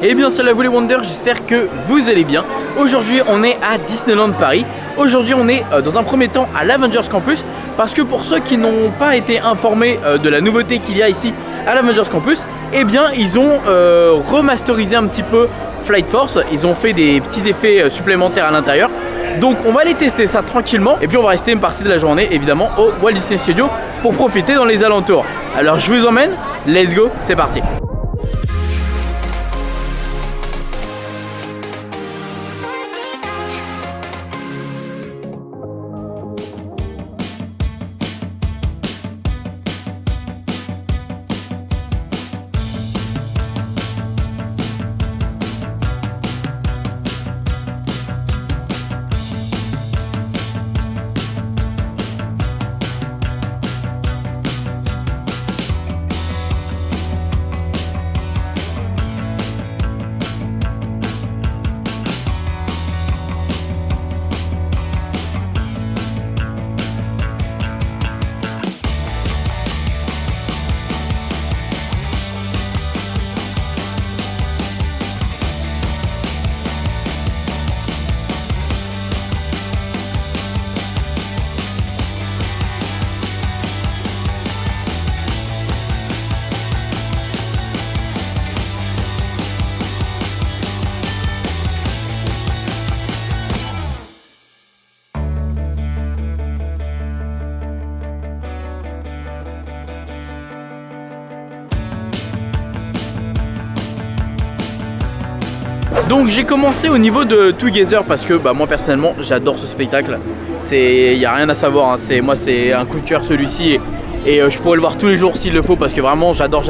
Eh bien salut à vous les Wonders, j'espère que vous allez bien. Aujourd'hui on est à Disneyland Paris. Aujourd'hui on est dans un premier temps à l'Avengers Campus. Parce que pour ceux qui n'ont pas été informés de la nouveauté qu'il y a ici à l'Avengers Campus, eh bien ils ont remasterisé un petit peu Flight Force. Ils ont fait des petits effets supplémentaires à l'intérieur. Donc on va aller tester ça tranquillement. Et puis on va rester une partie de la journée évidemment au Walt Disney Studio pour profiter dans les alentours. Alors je vous emmène, let's go, c'est parti. Donc j'ai commencé au niveau de Together parce que moi personnellement j'adore ce spectacle. Il n'y a rien à savoir, hein. Moi c'est un coup de cœur celui-ci et je pourrais le voir tous les jours s'il le faut parce que vraiment j'adore.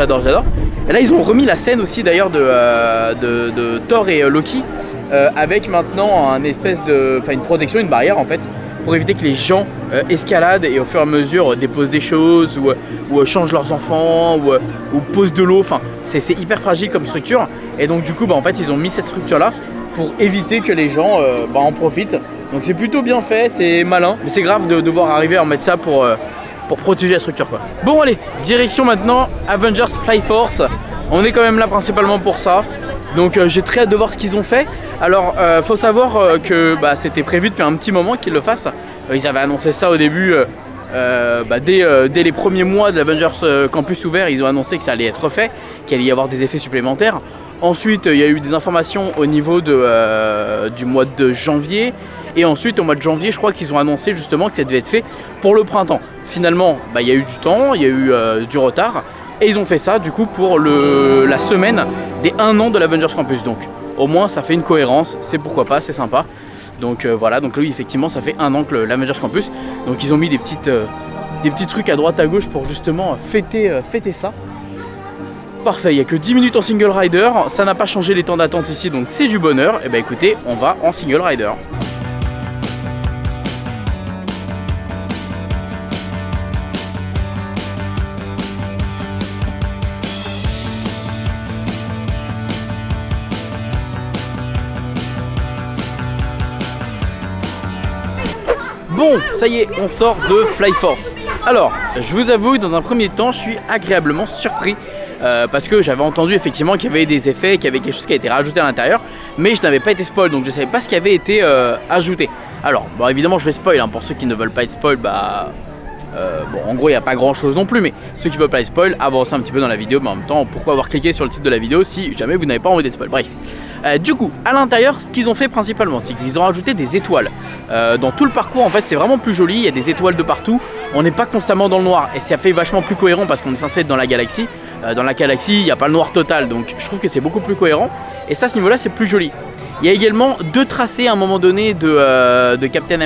Et là ils ont remis la scène aussi d'ailleurs de Thor et Loki avec maintenant une protection, une barrière en fait, pour éviter que les gens escaladent et au fur et à mesure déposent des choses ou changent leurs enfants ou posent de l'eau. Enfin, c'est hyper fragile comme structure. Et donc du coup en fait ils ont mis cette structure là pour éviter que les gens en profitent. Donc c'est plutôt bien fait, c'est malin. Mais c'est grave de devoir arriver à en mettre ça pour protéger la structure quoi. Bon allez, direction maintenant Avengers Flight Force. On est quand même là principalement pour ça. Donc j'ai très hâte de voir ce qu'ils ont fait. Alors faut savoir que c'était prévu depuis un petit moment qu'ils le fassent. Ils avaient annoncé ça au début dès les premiers mois de l'Avengers Campus ouvert. Ils ont annoncé que ça allait être fait, qu'il allait y avoir des effets supplémentaires. Ensuite il y a eu des informations au niveau du mois de janvier. Et ensuite au mois de janvier je crois qu'ils ont annoncé justement que ça devait être fait pour le printemps. Finalement il y a eu du temps, il y a eu du retard. Et ils ont fait ça du coup pour la semaine des 1 an de l'Avengers Campus. Donc au moins ça fait une cohérence, c'est pourquoi pas, c'est sympa. Donc voilà, donc oui effectivement ça fait 1 an que l'Avengers Campus. Donc ils ont mis des petits trucs à droite à gauche pour justement fêter ça. Parfait, il n'y a que 10 minutes en single rider, ça n'a pas changé les temps d'attente ici donc c'est du bonheur. Et écoutez, on va en single rider. Bon, ça y est, on sort de Flight Force. Alors, je vous avoue, dans un premier temps, je suis agréablement surpris parce que j'avais entendu effectivement qu'il y avait des effets, qu'il y avait quelque chose qui a été rajouté à l'intérieur, mais je n'avais pas été spoil, donc je ne savais pas ce qui avait été ajouté. Alors, évidemment, je vais spoil, hein, pour ceux qui ne veulent pas être spoil, en gros, il n'y a pas grand chose non plus, mais ceux qui ne veulent pas être spoil, avancez un petit peu dans la vidéo, mais en même temps, pourquoi avoir cliqué sur le titre de la vidéo si jamais vous n'avez pas envie d'être spoil. Bref. Du coup, à l'intérieur, ce qu'ils ont fait principalement, c'est qu'ils ont rajouté des étoiles. Dans tout le parcours, en fait, c'est vraiment plus joli. Il y a des étoiles de partout. On n'est pas constamment dans le noir et ça fait vachement plus cohérent parce qu'on est censé être dans la galaxie. Dans la galaxie, il n'y a pas le noir total, donc je trouve que c'est beaucoup plus cohérent. Et ça, à ce niveau-là, c'est plus joli. Il y a également 2 tracés à un moment donné de Captain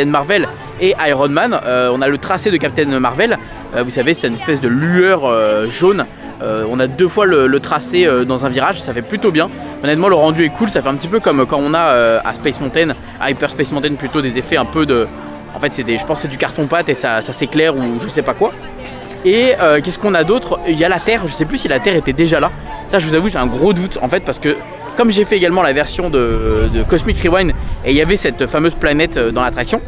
Marvel et Iron Man. On a le tracé de Captain Marvel. Vous savez, c'est une espèce de lueur jaune. On a 2 fois le tracé dans un virage, ça fait plutôt bien. Honnêtement le rendu est cool, ça fait un petit peu comme quand on a à Space Mountain, à Hyper Space Mountain plutôt, des effets un peu de... En fait je pense que c'est du carton pâte et ça s'éclaire ou je sais pas quoi. Et qu'est-ce qu'on a d'autre? Il y a la Terre, je sais plus si la Terre était déjà là. Ça je vous avoue j'ai un gros doute en fait parce que comme j'ai fait également la version de Cosmic Rewind et il y avait cette fameuse planète dans l'attraction,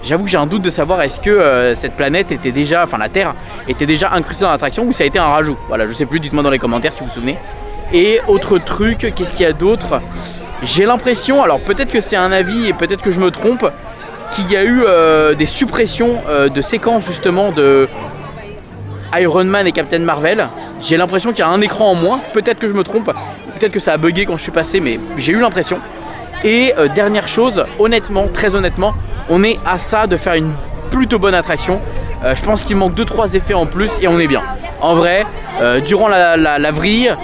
j'avoue que j'ai un doute de savoir est-ce que cette planète était déjà, enfin la Terre était déjà incrustée dans l'attraction ou ça a été un rajout. Voilà, je sais plus, dites-moi dans les commentaires si vous vous souvenez. Et autre truc, qu'est-ce qu'il y a d'autre? J'ai l'impression, alors peut-être que c'est un avis et peut-être que je me trompe, qu'il y a eu des suppressions de séquences justement de Iron Man et Captain Marvel. J'ai l'impression qu'il y a un écran en moins, peut-être que je me trompe, peut-être que ça a bugué quand je suis passé, mais j'ai eu l'impression. Et dernière chose, honnêtement, très honnêtement, on est à ça de faire une plutôt bonne attraction. Je pense qu'il manque 2-3 effets en plus et on est bien. En vrai, durant la vrille,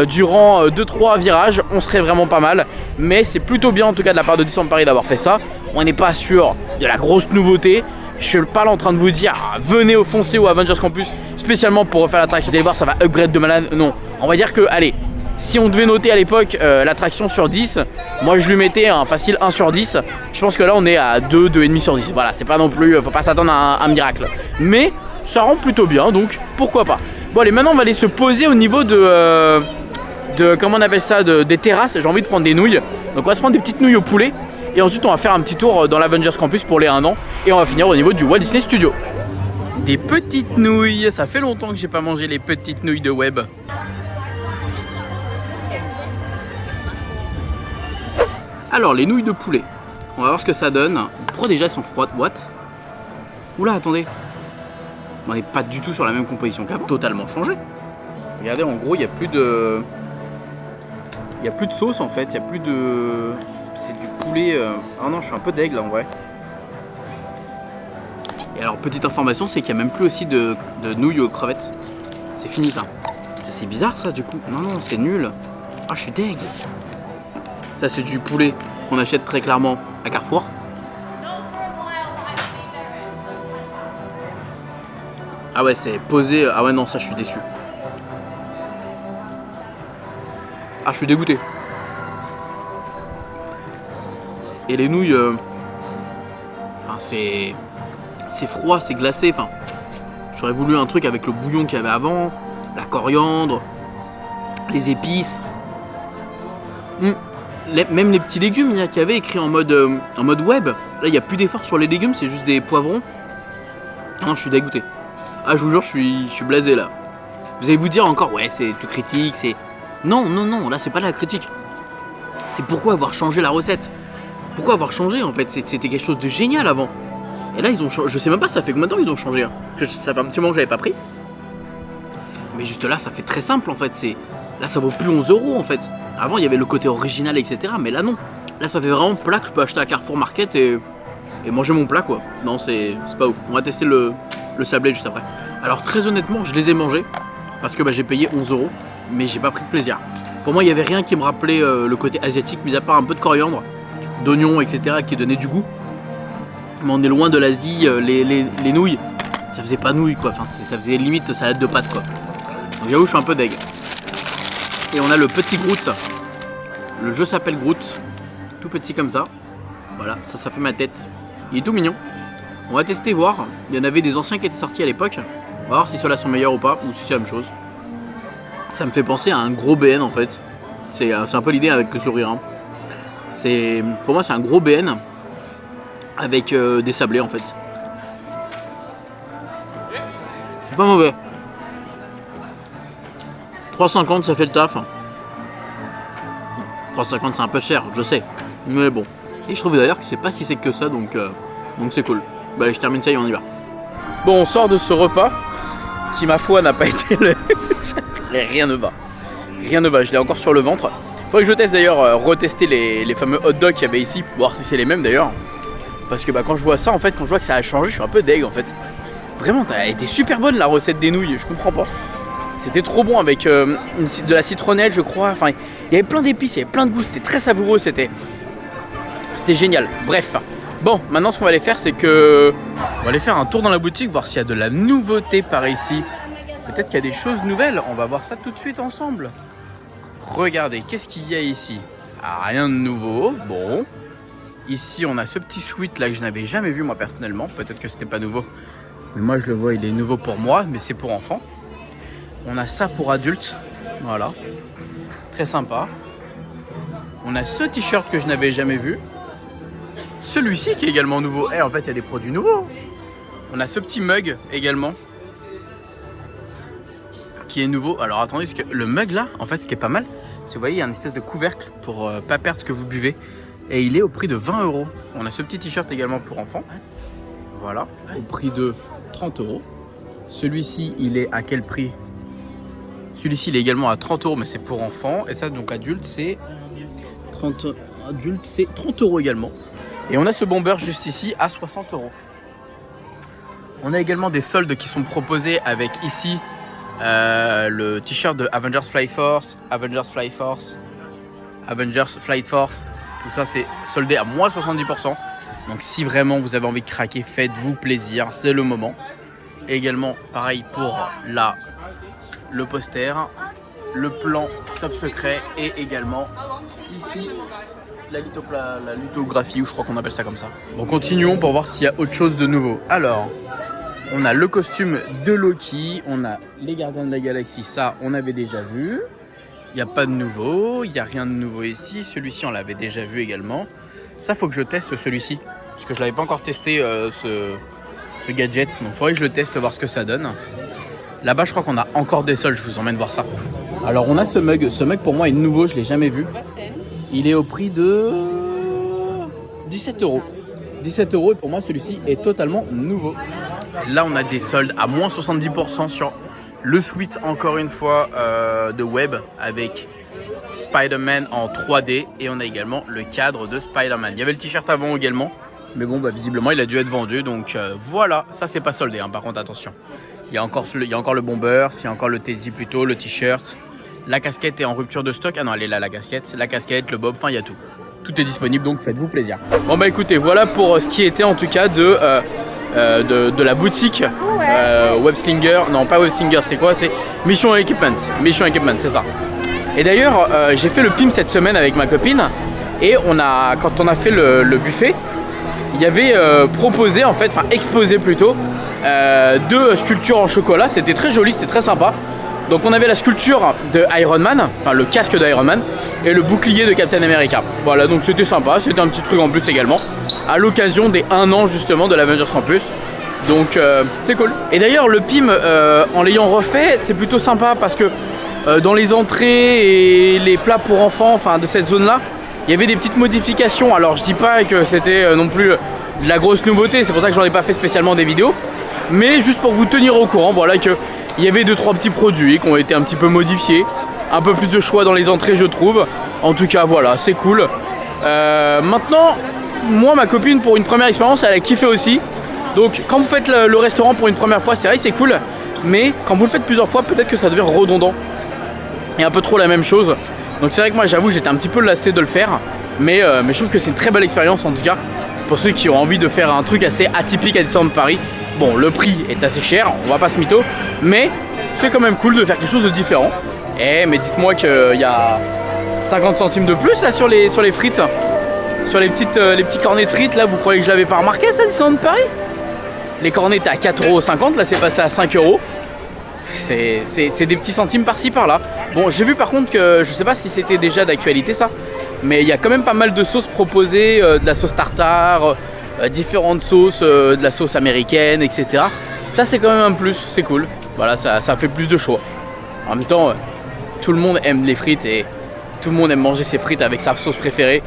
durant 2-3 virages, on serait vraiment pas mal. Mais c'est plutôt bien en tout cas de la part de Disneyland Paris d'avoir fait ça. On n'est pas sûr de la grosse nouveauté. Je suis pas là en train de vous dire venez au foncé ou à Avengers Campus spécialement pour refaire l'attraction. Vous allez voir, ça va upgrade de malade. Non, on va dire que, allez, si on devait noter à l'époque l'attraction sur 10, moi je lui mettais un facile 1 sur 10. Je pense que là on est à 2, 2,5 sur 10. Voilà, c'est pas non plus, faut pas s'attendre à un miracle. Mais ça rend plutôt bien, donc pourquoi pas. Bon allez, maintenant on va aller se poser au niveau de comment on appelle ça, des terrasses. J'ai envie de prendre des nouilles. Donc on va se prendre des petites nouilles au poulet. Et ensuite on va faire un petit tour dans l'Avengers Campus pour les 1 an. Et on va finir au niveau du Walt Disney Studio. Des petites nouilles, ça fait longtemps que j'ai pas mangé les petites nouilles de Web. Alors les nouilles de poulet, on va voir ce que ça donne. Pourquoi déjà elles sont froides? What? Oula, attendez. On n'est pas du tout sur la même composition qu'avant. Totalement changé. Regardez, en gros il n'y a plus de... Il n'y a plus de sauce en fait, il n'y a plus de... C'est du poulet... Ah non, je suis un peu deg là en vrai. Et alors petite information, c'est qu'il n'y a même plus aussi de nouilles aux crevettes. C'est fini ça. C'est bizarre ça du coup. Non, non, c'est nul. Ah, je suis deg. Ça c'est du poulet qu'on achète très clairement à Carrefour. Ah ouais, c'est posé. Ah ouais non, ça je suis déçu. Ah, je suis dégoûté. Et les nouilles, enfin, c'est froid, c'est glacé. Enfin, j'aurais voulu un truc avec le bouillon qu'il y avait avant, la coriandre, les épices. Même les petits légumes, il y avait écrit en mode web. Là, il n'y a plus d'effort sur les légumes, c'est juste des poivrons. Non, je suis dégoûté. Ah, je vous jure, je suis blasé là. Vous allez vous dire encore, ouais, tu critiques, c'est... Non, non, non, là, c'est pas de la critique. C'est pourquoi avoir changé la recette. Pourquoi avoir changé en fait? C'était quelque chose de génial avant. Et là, ils ont changé. Je sais même pas, ça fait combien de temps ils ont changé hein. Ça fait un petit moment que j'avais pas pris. Mais juste là, ça fait très simple en fait. Là, ça vaut plus 11 € en fait. Avant, il y avait le côté original, etc. Mais là, non. Là, ça fait vraiment plat que je peux acheter à Carrefour Market et manger mon plat, quoi. Non, c'est pas ouf. On va tester le sablé juste après. Alors, très honnêtement, je les ai mangés parce que j'ai payé 11 €, mais j'ai pas pris de plaisir. Pour moi, il y avait rien qui me rappelait le côté asiatique, mis à part un peu de coriandre, d'oignons, etc., qui donnait du goût. Mais on est loin de l'Asie. Les nouilles, ça faisait pas nouilles, quoi. Enfin, ça faisait limite salade de pâtes, quoi. Donc, j'avoue, je suis un peu deg. Et on a le petit Groot. Le jeu s'appelle Groot. Tout petit comme ça. Voilà, ça fait ma tête. Il est tout mignon. On va tester, voir. Il y en avait des anciens qui étaient sortis à l'époque. On va voir si ceux-là sont meilleurs ou pas, ou si c'est la même chose. Ça me fait penser à un gros BN en fait. C'est un peu l'idée avec le sourire. Hein. Pour moi, c'est un gros BN avec des sablés en fait. C'est pas mauvais. 3,50 ça fait le taf. 3,50 c'est un peu cher, je sais. Mais bon. Et je trouve d'ailleurs que c'est pas si sec que ça, donc c'est cool. Bah allez, je termine ça et on y va. Bon, on sort de ce repas qui, ma foi, n'a pas été le... Rien ne va. Rien ne va, je l'ai encore sur le ventre. Faudrait que je teste d'ailleurs, retester les fameux hot dogs qu'il y avait ici, pour voir si c'est les mêmes d'ailleurs. Parce que quand je vois ça, en fait, quand je vois que ça a changé, je suis un peu deg en fait. Vraiment, t'as été super bonne la recette des nouilles, je comprends pas. C'était trop bon avec de la citronnelle, je crois. Enfin, il y avait plein d'épices, il y avait plein de goûts, c'était très savoureux, c'était génial. Bref, bon, maintenant ce qu'on va aller faire, c'est que on va aller faire un tour dans la boutique, voir s'il y a de la nouveauté par ici. Peut-être qu'il y a des choses nouvelles, on va voir ça tout de suite ensemble. Regardez, qu'est-ce qu'il y a ici? Ah, rien de nouveau, bon. Ici, on a ce petit sweat là que je n'avais jamais vu moi personnellement. Peut-être que c'était pas nouveau, mais moi je le vois, il est nouveau pour moi, mais c'est pour enfants. On a ça pour adultes, voilà. Très sympa. On a ce t-shirt que je n'avais jamais vu. Celui-ci qui est également nouveau. En fait, il y a des produits nouveaux. On a ce petit mug également. qui est nouveau. Alors attendez, parce que le mug là, en fait, ce qui est pas mal, c'est vous voyez, il y a une espèce de couvercle pour pas perdre ce que vous buvez. Et il est au prix de 20 €. On a ce petit t-shirt également pour enfants. Voilà, au prix de 30 €. Celui-ci, il est à quel prix? Celui-ci, il est également à 30 €, mais c'est pour enfants. Et ça, donc adulte, c'est 30 € également. Et on a ce bomber juste ici à 60 €. On a également des soldes qui sont proposés avec ici le t-shirt de Avengers Flight Force, Avengers Flight Force. Tout ça, c'est soldé à moins 70%. Donc si vraiment vous avez envie de craquer, faites-vous plaisir, c'est le moment. Et également, pareil pour le poster, le plan top secret et également ici la lithographie, ou je crois qu'on appelle ça comme ça. Bon, continuons pour voir s'il y a autre chose de nouveau. Alors, on a le costume de Loki, on a les Gardiens de la Galaxie, ça on avait déjà vu. Il n'y a pas de nouveau, il n'y a rien de nouveau ici. Celui-ci on l'avait déjà vu également. Ça faut que je teste celui-ci, parce que je ne l'avais pas encore testé ce gadget. Donc il faudrait que je le teste, voir ce que ça donne. Là-bas je crois qu'on a encore des soldes, je vous emmène voir ça. Alors on a ce mug pour moi est nouveau, je ne l'ai jamais vu. Il est au prix de 17 €. 17 € et pour moi celui-ci est totalement nouveau. Là on a des soldes à moins 70% sur le suite encore une fois de Web avec Spider-Man en 3D et on a également le cadre de Spider-Man. Il y avait le t-shirt avant également, mais bon bah visiblement il a dû être vendu, donc voilà, ça c'est pas soldé hein, par contre attention. Il y a encore le bomber, il y a encore le teddy plutôt, le t-shirt, la casquette est en rupture de stock, ah non elle est là la casquette, le bob, enfin il y a tout. Tout est disponible donc faites-vous plaisir. Bon bah écoutez, voilà pour ce qui était en tout cas de la boutique Webslinger, non pas Webslinger, c'est quoi? C'est Mission Equipment, c'est ça. Et d'ailleurs j'ai fait le PIM cette semaine avec ma copine et quand on a fait le buffet, il y avait proposé en fait, enfin exposé plutôt, 2 sculptures en chocolat, c'était très joli, c'était très sympa. Donc on avait la sculpture de Iron Man, enfin le casque d'Iron Man et le bouclier de Captain America. Voilà, donc c'était sympa, c'était un petit truc en plus également, à l'occasion des 1 an justement de l'Avengers Campus. Donc c'est cool. Et d'ailleurs le PIM, en l'ayant refait, c'est plutôt sympa parce que dans les entrées et les plats pour enfants, enfin de cette zone là, il y avait des petites modifications. Alors je dis pas que c'était non plus de la grosse nouveauté, c'est pour ça que j'en ai pas fait spécialement des vidéos, mais juste pour vous tenir au courant, voilà que il y avait 2-3 petits produits qui ont été un petit peu modifiés, un peu plus de choix dans les entrées je trouve. En tout cas voilà, c'est cool. Maintenant, moi ma copine pour une première expérience elle a kiffé aussi. Donc quand vous faites le restaurant pour une première fois, c'est vrai c'est cool, mais quand vous le faites plusieurs fois, peut-être que ça devient redondant et un peu trop la même chose. Donc c'est vrai que moi j'avoue j'étais un petit peu lassé de le faire, mais je trouve que c'est une très belle expérience en tout cas pour ceux qui ont envie de faire un truc assez atypique à Disneyland Paris. Bon, le prix est assez cher, on va pas se mytho, mais c'est quand même cool de faire quelque chose de différent. Mais dites-moi qu'il y a 50 centimes de plus là sur les frites, sur les petits cornets de frites là. Vous croyez que je l'avais pas remarqué ça, Disneyland Paris? Les cornets étaient à 4,50 €, là c'est passé à 5 €. C'est des petits centimes par-ci par-là. Bon, j'ai vu par contre que, je sais pas si c'était déjà d'actualité ça, mais il y a quand même pas mal de sauces proposées, de la sauce tartare, différentes sauces, de la sauce américaine, etc. Ça c'est quand même un plus, c'est cool. Voilà, ça fait plus de choix. En même temps, tout le monde aime les frites et tout le monde aime manger ses frites avec sa sauce préférée.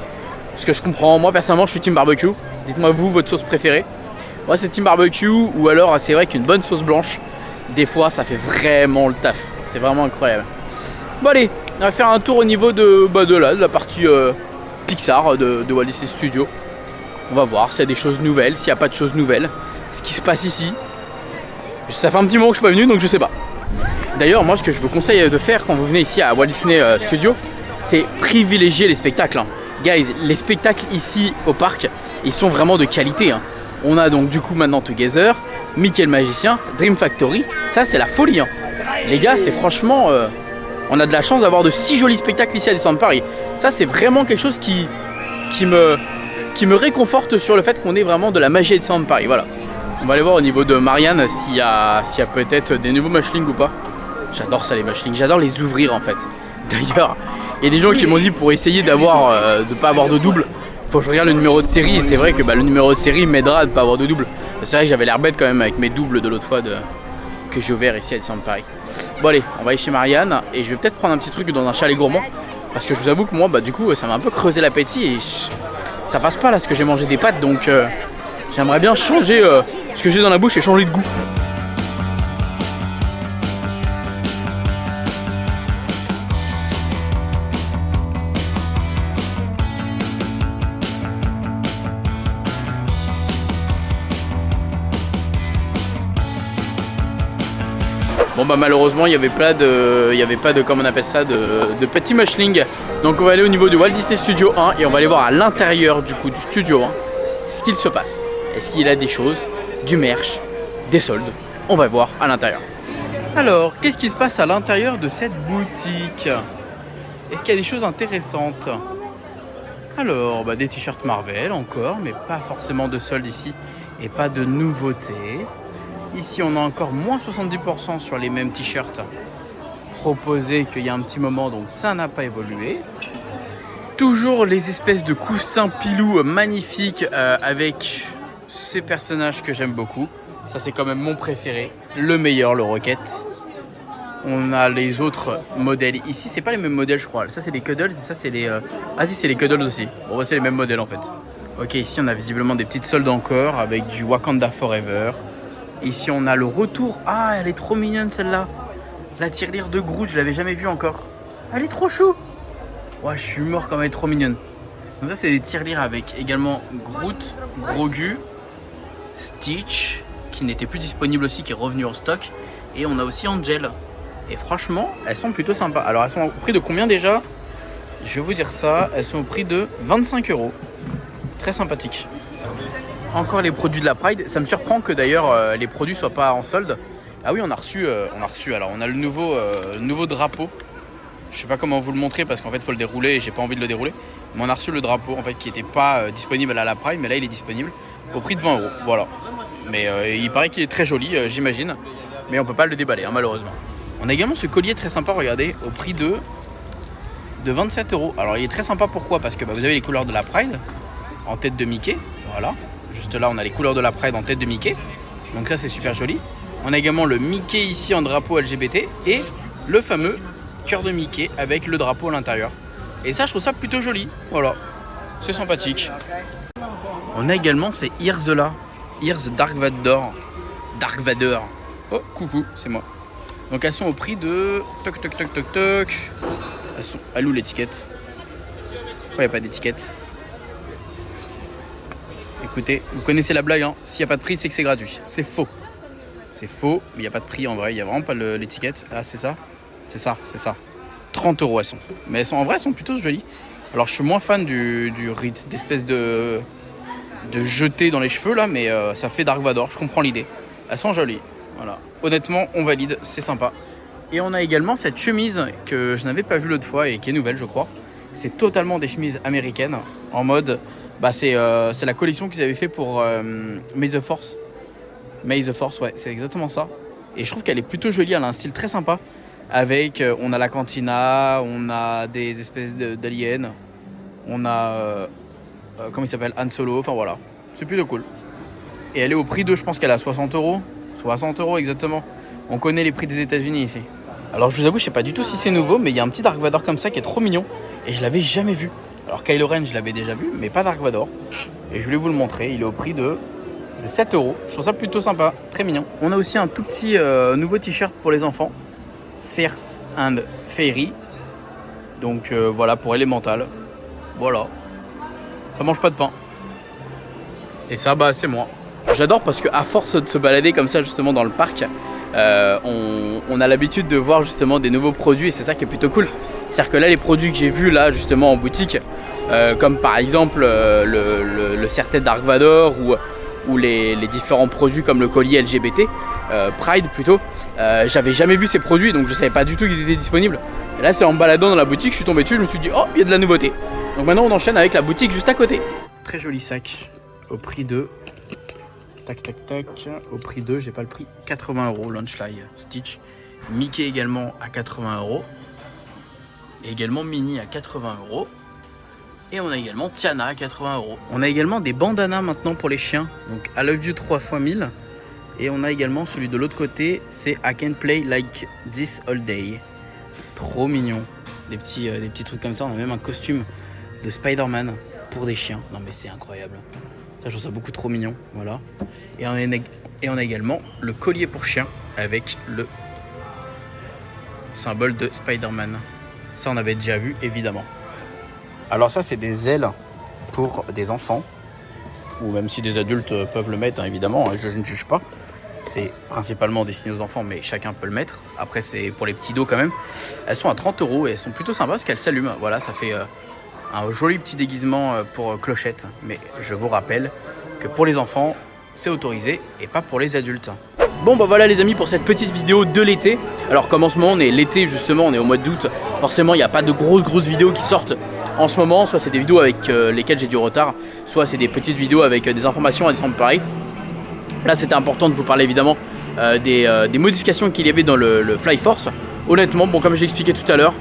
Ce que je comprends, moi personnellement je suis team barbecue. Dites-moi vous, votre sauce préférée. Moi c'est team barbecue, ou alors c'est vrai qu'une bonne sauce blanche, des fois ça fait vraiment le taf. C'est vraiment incroyable. Bon allez, on va faire un tour au niveau de la partie Pixar de Walt Disney Studios. On va voir s'il y a des choses nouvelles, s'il n'y a pas de choses nouvelles, ce qui se passe ici. Ça fait un petit moment que je suis pas venu donc je sais pas. D'ailleurs moi ce que je vous conseille de faire quand vous venez ici à Walt Disney Studios, c'est privilégier les spectacles. Guys, les spectacles ici au parc, ils sont vraiment de qualité. On a donc du coup maintenant Together, Mickey le Magicien, Dream Factory, ça c'est la folie. Les gars, c'est franchement... on a de la chance d'avoir de si jolis spectacles ici à Disneyland Paris. Ça c'est vraiment quelque chose qui me réconforte sur le fait qu'on ait vraiment de la magie à Disneyland Paris. Voilà. On va aller voir au niveau de Marianne s'il y a peut-être des nouveaux mushlings ou pas. J'adore ça les mushlings, j'adore les ouvrir en fait. D'ailleurs, il y a des gens qui m'ont dit pour essayer de pas avoir de double, faut que je regarde le numéro de série, et c'est vrai que le numéro de série m'aidera à ne pas avoir de double. C'est vrai que j'avais l'air bête quand même avec mes doubles de l'autre fois que j'ai ouvert ici à Disneyland Paris. Bon allez, on va aller chez Marianne et je vais peut-être prendre un petit truc dans un chalet gourmand. Parce que je vous avoue que moi, bah, du coup, ça m'a un peu creusé l'appétit et ça passe pas là, ce que j'ai mangé des pâtes. Donc j'aimerais bien changer ce que j'ai dans la bouche et changer de goût. Bon bah malheureusement il n'y avait pas de comment on appelle ça de petits mushlings. Donc on va aller au niveau du Walt Disney Studio 1 et on va aller voir à l'intérieur du coup du Studio 1 ce qu'il se passe. Est-ce qu'il y a des choses, du merch, des soldes? On va voir à l'intérieur. Alors qu'est-ce qui se passe à l'intérieur de cette boutique? Est-ce qu'il y a des choses intéressantes? Alors bah, des t-shirts Marvel encore, mais pas forcément de soldes ici et pas de nouveautés. Ici, on a encore moins 70% sur les mêmes t-shirts proposés qu'il y a un petit moment, donc ça n'a pas évolué. Toujours les espèces de coussins pilous magnifiques avec ces personnages que j'aime beaucoup. Ça, c'est quand même mon préféré, le meilleur, le Rocket. On a les autres modèles. Ici, c'est pas les mêmes modèles, je crois. Ça, c'est les Cuddles et ça, c'est les... Ah si, c'est les Cuddles aussi. Bon, bah, c'est les mêmes modèles, en fait. Ok, ici, on a visiblement des petites soldes encore avec du Wakanda Forever. Ici on a le retour. Ah, elle est trop mignonne celle-là. La tirelire de Groot, je l'avais jamais vue encore. Elle est trop chou. Ouais, je suis mort quand elle est trop mignonne. Donc ça c'est des tirelires avec également Groot, Grogu, Stitch, qui n'était plus disponible aussi, qui est revenu en stock. Et on a aussi Angel. Et franchement, elles sont plutôt sympas. Alors elles sont au prix de combien déjà? Je vais vous dire ça. Elles sont au prix de 25 €. Très sympathique. Encore les produits de la Pride. Ça me surprend que d'ailleurs les produits soient pas en solde. Ah oui, on a reçu. Alors on a le nouveau drapeau. Je sais pas comment vous le montrer parce qu'en fait il faut le dérouler et j'ai pas envie de le dérouler. Mais on a reçu le drapeau en fait qui était pas disponible à la Pride, mais là il est disponible au prix de 20 €. Voilà. Mais il paraît qu'il est très joli, j'imagine. Mais on peut pas le déballer, hein, malheureusement. On a également ce collier très sympa, regardez, au prix de 27 €. Alors il est très sympa, pourquoi? Parce que bah, vous avez les couleurs de la Pride en tête de Mickey. Voilà. Juste là, on a les couleurs de la Pride en tête de Mickey. Donc ça, c'est super joli. On a également le Mickey ici en drapeau LGBT et le fameux cœur de Mickey avec le drapeau à l'intérieur. Et ça, je trouve ça plutôt joli. Voilà, c'est sympathique. On a également ces Ears là. Ears Dark Vador. Dark Vador. Oh, coucou, c'est moi. Donc elles sont au prix de... Toc, toc, toc, toc, toc. Elles sont... Elle où l'étiquette? Oh, il n'y a pas d'étiquette. Écoutez, vous connaissez la blague, hein. S'il n'y a pas de prix, c'est que c'est gratuit. C'est faux. C'est faux, mais il n'y a pas de prix en vrai. Il n'y a vraiment pas l'étiquette. Ah, c'est ça? C'est ça, c'est ça. 30 € elles sont. Mais elles sont, en vrai, elles sont plutôt jolies. Alors, je suis moins fan du rite d'espèce de jeté dans les cheveux, là, mais ça fait Dark Vador. Je comprends l'idée. Elles sont jolies. Voilà. Honnêtement, on valide. C'est sympa. Et on a également cette chemise que je n'avais pas vue l'autre fois et qui est nouvelle, je crois. C'est totalement des chemises américaines en mode... Bah c'est la collection qu'ils avaient fait pour May the Force. May the Force, ouais, c'est exactement ça. Et je trouve qu'elle est plutôt jolie, elle a un style très sympa. Avec, on a la cantina, on a des espèces d'aliens, on a, comment il s'appelle, Han Solo, enfin voilà. C'est plutôt cool. Et elle est au prix de, je pense qu'elle a 60 €. 60 € exactement. On connaît les prix des États-Unis ici. Alors je vous avoue, je sais pas du tout si c'est nouveau, mais il y a un petit Dark Vador comme ça qui est trop mignon. Et je l'avais jamais vu. Alors Kylo Ren, je l'avais déjà vu, mais pas Dark Vador. Et je voulais vous le montrer, il est au prix de 7 €. Je trouve ça plutôt sympa, très mignon. On a aussi un tout petit nouveau t-shirt pour les enfants. Fierce and Fairy. Donc voilà, pour Elemental. Voilà. Ça mange pas de pain. Et ça, bah c'est moi. J'adore parce qu'à force de se balader comme ça justement dans le parc, on a l'habitude de voir justement des nouveaux produits et c'est ça qui est plutôt cool. C'est-à-dire que là, les produits que j'ai vus là justement en boutique, comme par exemple le serre-tête Dark Vador ou les différents produits comme le collier LGBT, Pride plutôt, j'avais jamais vu ces produits donc je savais pas du tout qu'ils étaient disponibles. Et là, c'est en me baladant dans la boutique, je suis tombé dessus, je me suis dit oh, il y a de la nouveauté. Donc maintenant, on enchaîne avec la boutique juste à côté. Très joli sac au prix de... Tac tac tac, au prix de, j'ai pas le prix, 80 €, Launchfly Stitch. Mickey également à 80 €. Et également Minnie à 80 €. Et on a également Tiana à 80 €. On a également des bandanas maintenant pour les chiens. Donc I Love You 3 x 1000. Et on a également celui de l'autre côté, c'est I can play like this all day. Trop mignon. Des petits trucs comme ça. On a même un costume de Spider-Man pour des chiens. Non mais c'est incroyable. Ça, je trouve ça beaucoup trop mignon. Voilà. Et on a également le collier pour chien avec le symbole de Spider-Man. Ça, on avait déjà vu, évidemment. Alors ça, c'est des ailes pour des enfants. Ou même si des adultes peuvent le mettre, hein, évidemment. Je ne juge pas. C'est principalement destiné aux enfants, mais chacun peut le mettre. Après, c'est pour les petits dos quand même. Elles sont à 30 € et elles sont plutôt sympas parce qu'elles s'allument. Voilà, ça fait un joli petit déguisement pour clochette. Mais je vous rappelle que pour les enfants, c'est autorisé et pas pour les adultes. Bon bah voilà les amis pour cette petite vidéo de l'été. Alors comme en ce moment on est l'été justement, on est au mois d'août, forcément il n'y a pas de grosses vidéos qui sortent en ce moment. Soit c'est des vidéos avec lesquelles j'ai du retard, soit c'est des petites vidéos avec des informations à descendre pareil. Là c'était important de vous parler évidemment des modifications qu'il y avait dans le Fly Force. Honnêtement, bon comme j'ai expliqué tout à l'heure,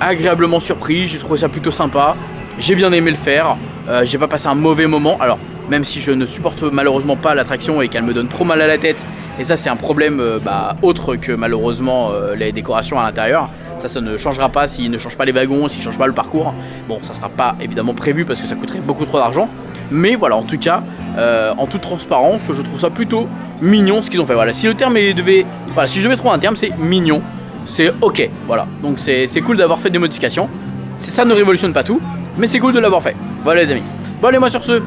agréablement surpris, j'ai trouvé ça plutôt sympa. J'ai bien aimé le faire, j'ai pas passé un mauvais moment. Alors même si je ne supporte malheureusement pas l'attraction et qu'elle me donne trop mal à la tête, et ça c'est un problème autre que malheureusement les décorations à l'intérieur. Ça ne changera pas s'il ne change pas les wagons, s'il ne change pas le parcours. Bon, ça sera pas évidemment prévu parce que ça coûterait beaucoup trop d'argent. Mais voilà, en tout cas, en toute transparence, je trouve ça plutôt mignon ce qu'ils ont fait. Voilà, si le terme devait, voilà, si je devais trouver un terme, c'est mignon. C'est ok, voilà. Donc c'est cool d'avoir fait des modifications. Ça ne révolutionne pas tout, mais c'est cool de l'avoir fait. Voilà les amis. Bon allez, moi sur ce,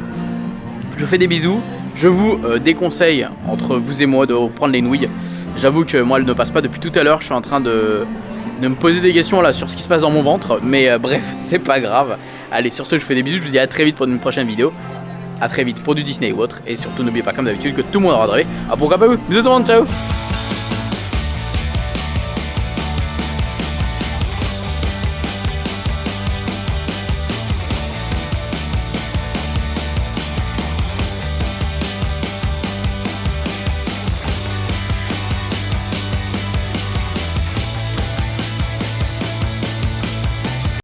je vous fais des bisous. Je vous déconseille, entre vous et moi, de prendre les nouilles. J'avoue que moi, elles ne passent pas depuis tout à l'heure. Je suis en train de me poser des questions là sur ce qui se passe dans mon ventre. Mais bref, c'est pas grave. Allez, sur ce, je vous fais des bisous. Je vous dis à très vite pour une prochaine vidéo. À très vite pour du Disney ou autre. Et surtout, n'oubliez pas, comme d'habitude, que tout le monde aura de rêver. Ah, pourquoi pas vous. Bisous tout le monde, ciao.